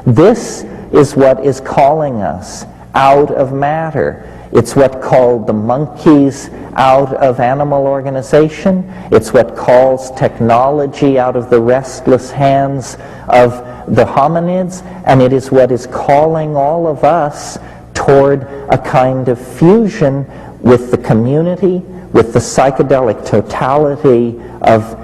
This is what is calling us out of matter. It's what called the monkeys out of animal organization. It's what calls technology out of the restless hands of the hominids. And it is what is calling all of us toward a kind of fusion with the community, with the psychedelic totality of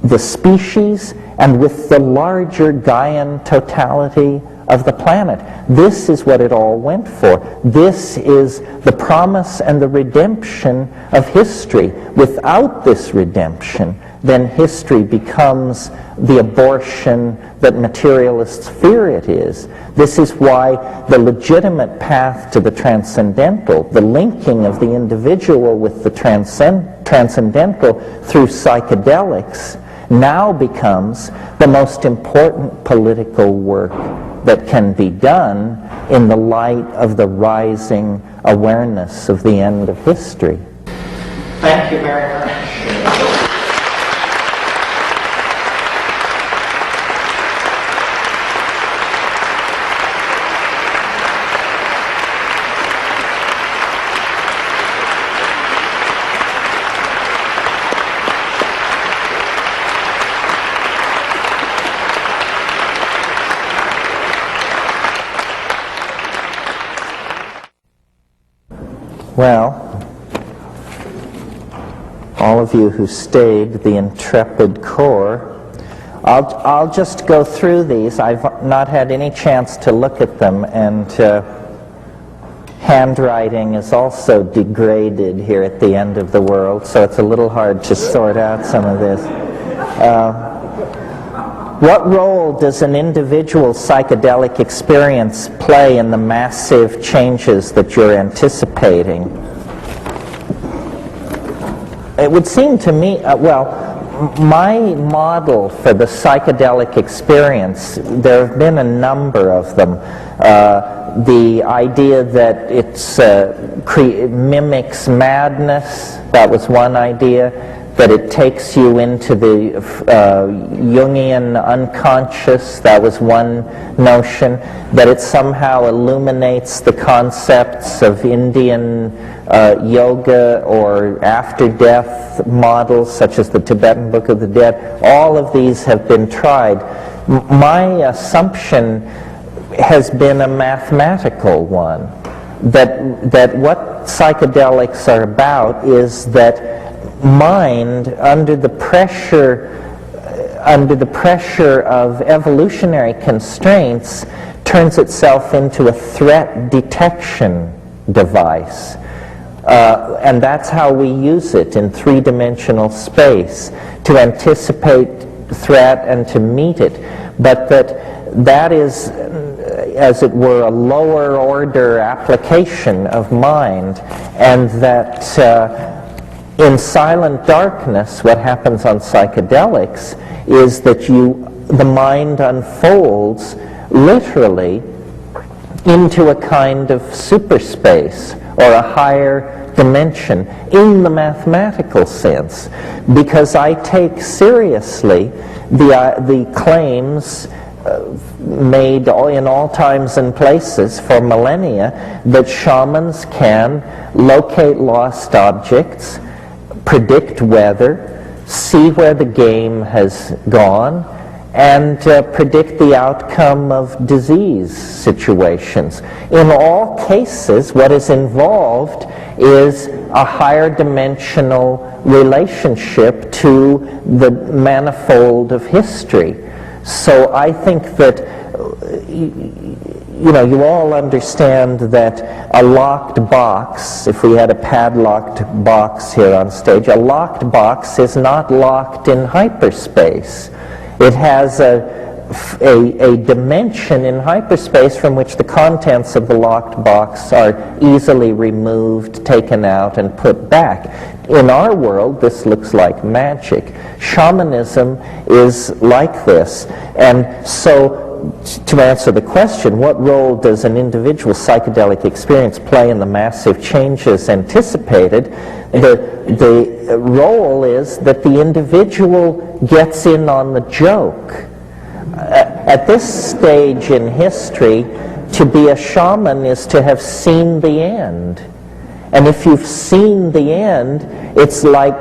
the species, and with the larger Gaian totality of the planet. This is what it all went for. This is the promise and the redemption of history. Without this redemption, then history becomes the abortion that materialists fear it is. This is why the legitimate path to the transcendental, the linking of the individual with the transcendental through psychedelics, now becomes the most important political work that can be done in the light of the rising awareness of the end of history. Thank you very much. Well, all of you who stayed, the intrepid core, I'll just go through these. I've not had any chance to look at them, and handwriting is also degraded here at the end of the world, so it's a little hard to sort out some of this. What role does an individual psychedelic experience play in the massive changes that you're anticipating? It would seem to me, my model for the psychedelic experience, there have been a number of them. The idea that it mimics madness, that was one idea. That it takes you into the Jungian unconscious, that was one notion. That it somehow illuminates the concepts of Indian yoga or after-death models, such as the Tibetan Book of the Dead. All of these have been tried. My assumption has been a mathematical one. That what psychedelics are about is that mind, under the pressure of evolutionary constraints, turns itself into a threat detection device. And that's how we use it in three-dimensional space, to anticipate threat and to meet it. But that is, as it were, a lower order application of mind, and that in silent darkness, what happens on psychedelics is that the mind unfolds literally into a kind of superspace or a higher dimension in the mathematical sense, because I take seriously the claims made in all times and places for millennia that shamans can locate lost objects, predict weather, see where the game has gone, and predict the outcome of disease situations. In all cases, what is involved is a higher dimensional relationship to the manifold of history. So I think that you all understand that a locked box, if we had a padlocked box here on stage, a locked box is not locked in hyperspace. It has a dimension in hyperspace from which the contents of the locked box are easily removed, taken out, and put back. In our world, this looks like magic. Shamanism is like this. And so, to answer the question, what role does an individual psychedelic experience play in the massive changes anticipated? The role is that the individual gets in on the joke. at this stage in history, to be a shaman is to have seen the end. And if you've seen the end, it's like,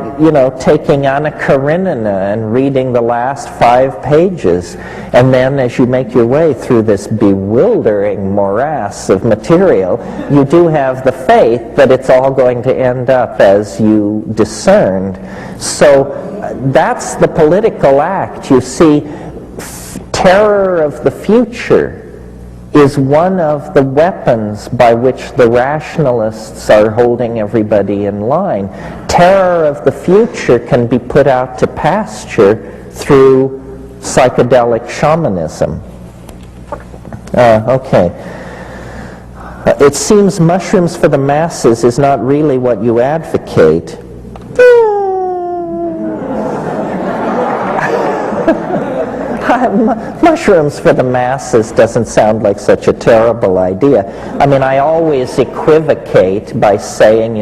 taking Anna Karenina and reading the last 5 pages. And then as you make your way through this bewildering morass of material, you do have the faith that it's all going to end up as you discerned. So that's the political act. You see, terror of the future is one of the weapons by which the rationalists are holding everybody in line. Terror of the future can be put out to pasture through psychedelic shamanism. Okay. It seems mushrooms for the masses is not really what you advocate. Mushrooms for the masses doesn't sound like such a terrible idea. I mean, I always equivocate by saying,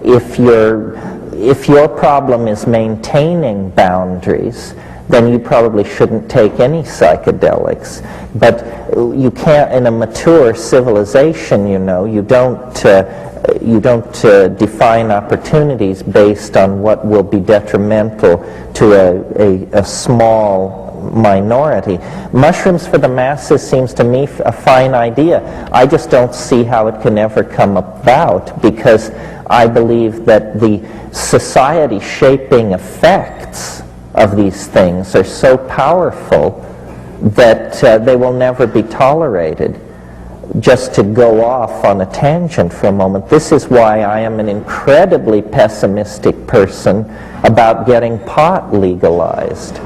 if your problem is maintaining boundaries, then you probably shouldn't take any psychedelics. But you can't, in a mature civilization, you don't define opportunities based on what will be detrimental to a small minority. Mushrooms for the masses seems to me a fine idea. I just don't see how it can ever come about, because I believe that the society-shaping effects of these things are so powerful that they will never be tolerated. Just to go off on a tangent for a moment, this is why I am an incredibly pessimistic person about getting pot legalized.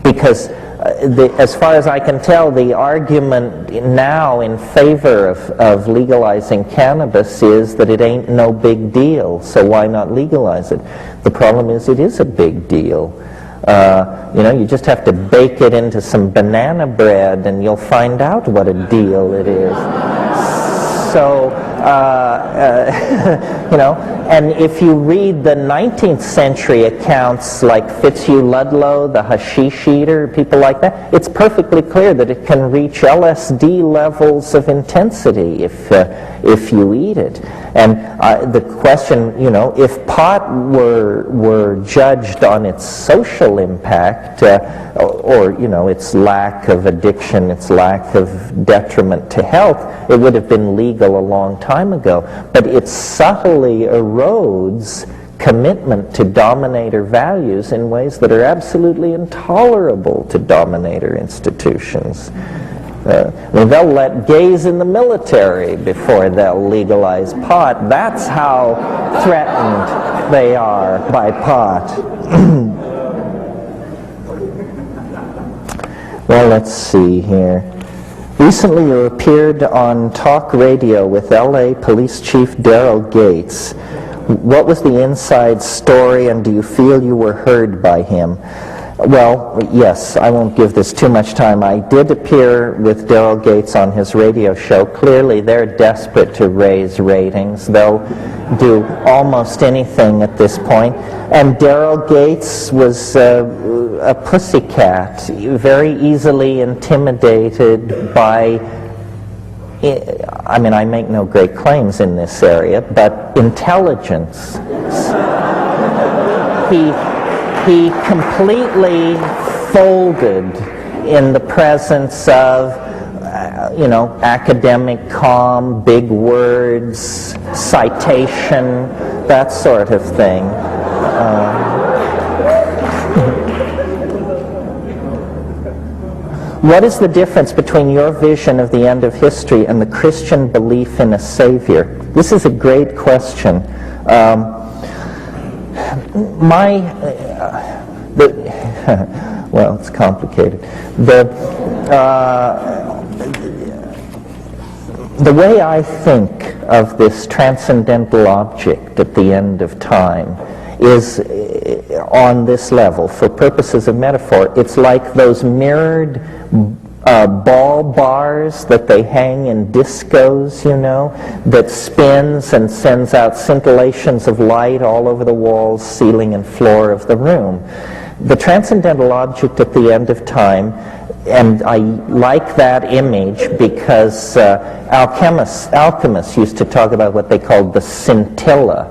Because as far as I can tell, the argument now in favor of legalizing cannabis is that it ain't no big deal, so why not legalize it? The problem is it is a big deal. You just have to bake it into some banana bread and you'll find out what a deal it is. So, and if you read the 19th century accounts like Fitzhugh Ludlow, the hashish eater, people like that, it's perfectly clear that it can reach LSD levels of intensity if you eat it. And the question, if pot were judged on its social impact, or its lack of addiction, its lack of detriment to health, it would have been legal a long time ago. But it subtly erodes commitment to dominator values in ways that are absolutely intolerable to dominator institutions. They'll let gays in the military before they'll legalize pot. That's how threatened they are by pot. Well, let's see here. Recently you appeared on talk radio with LA Police Chief Daryl Gates. What was the inside story, and do you feel you were heard by him? Well, yes, I won't give this too much time. I did appear with Daryl Gates on his radio show. Clearly, they're desperate to raise ratings. They'll do almost anything at this point. And Daryl Gates was a pussycat, very easily intimidated by, I make no great claims in this area, but intelligence. He completely folded in the presence of, academic calm, big words, citation, that sort of thing. What is the difference between your vision of the end of history and the Christian belief in a Savior? This is a great question. Well, it's complicated. The way I think of this transcendental object at the end of time is on this level. For purposes of metaphor, it's like those mirrored ball bars that they hang in discos, that spins and sends out scintillations of light all over the walls, ceiling, and floor of the room. The transcendental object at the end of time and I like that image because alchemists used to talk about what they called the scintilla